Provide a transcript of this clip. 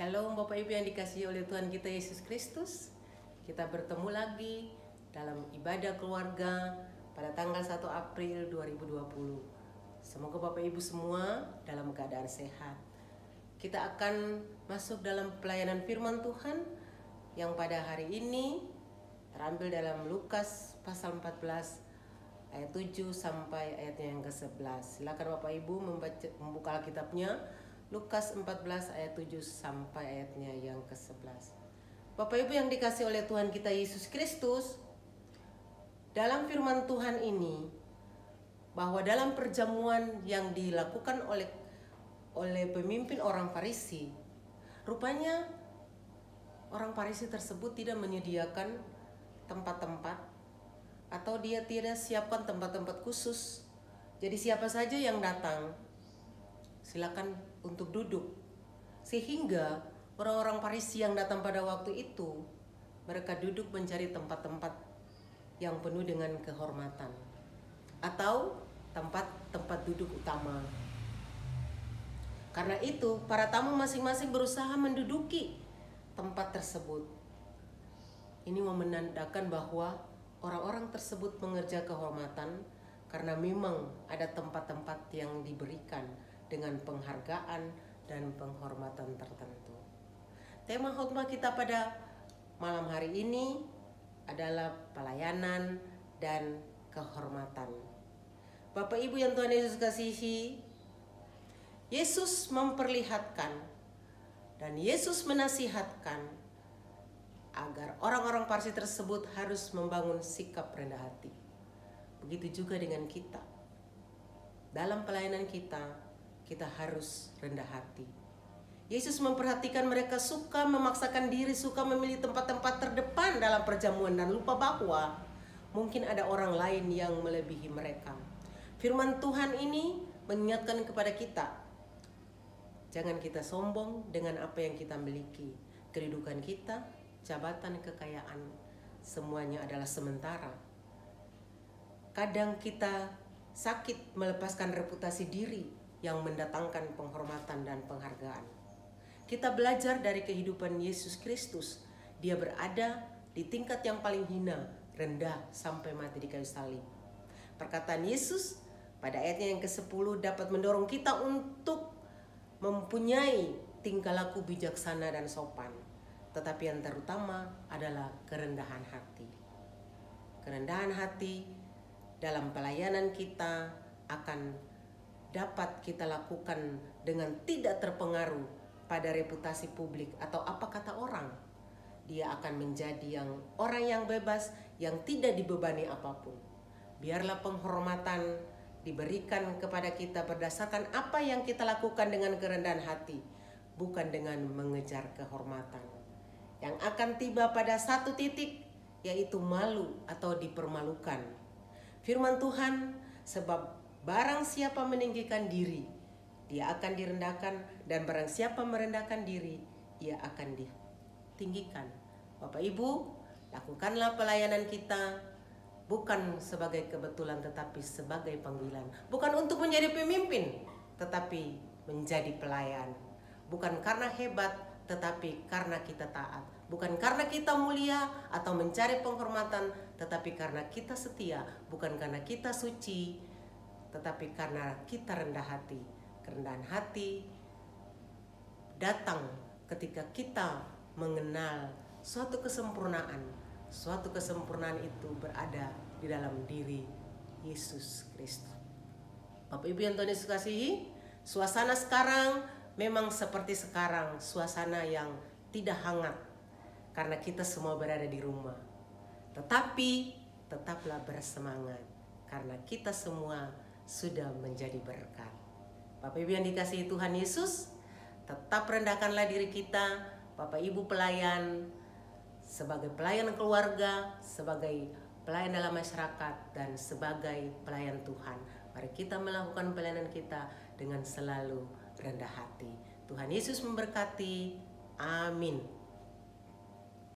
Shalom Bapak Ibu yang dikasihi oleh Tuhan kita Yesus Kristus. Kita bertemu lagi dalam ibadah keluarga pada tanggal 1 April 2020. Semoga Bapak Ibu semua dalam keadaan sehat. Kita akan masuk dalam pelayanan firman Tuhan yang pada hari ini terambil dalam Lukas pasal 14 ayat 7 sampai ayatnya yang ke-11. Silakan Bapak Ibu membuka Alkitabnya. Lukas 14 ayat 7 sampai ayatnya yang ke-11. Bapak Ibu yang dikasihi oleh Tuhan kita Yesus Kristus, dalam firman Tuhan ini bahwa dalam perjamuan yang dilakukan oleh pemimpin orang Farisi, rupanya orang Farisi tersebut tidak menyediakan tempat-tempat atau dia tidak siapkan tempat-tempat khusus. Jadi siapa saja yang datang silakan untuk duduk. Sehingga orang-orang Farisi yang datang pada waktu itu, mereka duduk mencari tempat-tempat yang penuh dengan kehormatan atau tempat-tempat duduk utama. Karena itu, para tamu masing-masing berusaha menduduki tempat tersebut. Ini menandakan bahwa orang-orang tersebut mengejar kehormatan karena memang ada tempat-tempat yang diberikan dengan penghargaan dan penghormatan tertentu. Tema khotbah kita pada malam hari ini adalah pelayanan dan kehormatan. Bapak Ibu yang Tuhan Yesus kasihi, Yesus memperlihatkan dan Yesus menasihatkan agar orang-orang Farisi tersebut harus membangun sikap rendah hati. Begitu juga dengan kita. Dalam pelayanan kita harus rendah hati. Yesus memperhatikan mereka suka memaksakan diri, suka memilih tempat-tempat terdepan dalam perjamuan dan lupa bahwa mungkin ada orang lain yang melebihi mereka. Firman Tuhan ini mengingatkan kepada kita, jangan kita sombong dengan apa yang kita miliki. Kedudukan kita, jabatan, kekayaan, semuanya adalah sementara. Kadang kita sakit melepaskan reputasi diri yang mendatangkan penghormatan dan penghargaan. Kita belajar dari kehidupan Yesus Kristus. Dia berada di tingkat yang paling hina, rendah sampai mati di kayu salib. Perkataan Yesus pada ayatnya yang ke-10 dapat mendorong kita untuk mempunyai tingkah laku bijaksana dan sopan. Tetapi yang terutama adalah kerendahan hati. Kerendahan hati dalam pelayanan kita akan dapat kita lakukan dengan tidak terpengaruh pada reputasi publik atau apa kata orang. Dia akan menjadi orang yang bebas, yang tidak dibebani apapun. Biarlah penghormatan diberikan kepada kita berdasarkan apa yang kita lakukan dengan kerendahan hati, bukan dengan mengejar kehormatan yang akan tiba pada satu titik, yaitu malu atau dipermalukan. Firman Tuhan, sebab barang siapa meninggikan diri, dia akan direndahkan, dan barang siapa merendahkan diri, ia akan ditinggikan. Bapak Ibu, lakukanlah pelayanan kita bukan sebagai kebetulan tetapi sebagai panggilan. Bukan untuk menjadi pemimpin, tetapi menjadi pelayan. Bukan karena hebat, tetapi karena kita taat. Bukan karena kita mulia atau mencari penghormatan, tetapi karena kita setia. Bukan karena kita suci, tetapi karena kita rendah hati. Kerendahan hati datang ketika kita mengenal suatu kesempurnaan. Suatu kesempurnaan itu berada di dalam diri Yesus Kristus. Bapak Ibu yang Tuhan Yesus kasihi, suasana sekarang memang seperti sekarang, suasana yang tidak hangat karena kita semua berada di rumah. Tetapi tetaplah bersemangat karena kita semua sudah menjadi berkat. Bapak Ibu yang dikasihi Tuhan Yesus, tetap rendahkanlah diri kita, Bapak Ibu pelayan, sebagai pelayan keluarga, sebagai pelayan dalam masyarakat, dan sebagai pelayan Tuhan. Mari kita melakukan pelayanan kita dengan selalu rendah hati. Tuhan Yesus memberkati. Amin.